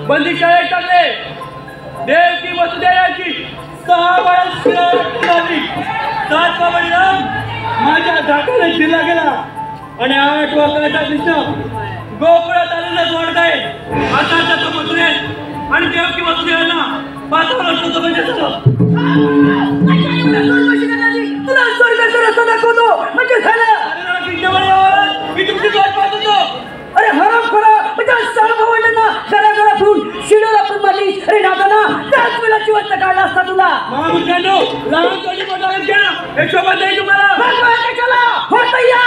बंदी शाळेत टाकले. देवकी वसुदेवाची 6 वेळा झाली. 7वा बळीराम माझ्या धाकाने जिल्हा गेला आणि 8 वाजता कृष्ण गोकुळात आलेला जोड आहे. आता त्याचा पुत्र आणि देवकी वसुदेवांना 5 वर्षाचं म्हणजे तुला स्वर्गाचा रस्ता दाखवतो म्हणजे झालं. मी तुमची वाट पाहत होतो. अरे हरामखोरा म्हणजे सार्वभौमांना घराघरा फिरून शिडोला पण मारली. अरे नादाना त्याच वेळा जिवंत काढला असता तुला. महामुद्रांनो लहान तोडी मोठा घ्या. हे शोभत नाही तुम्हाला. कशाला होता या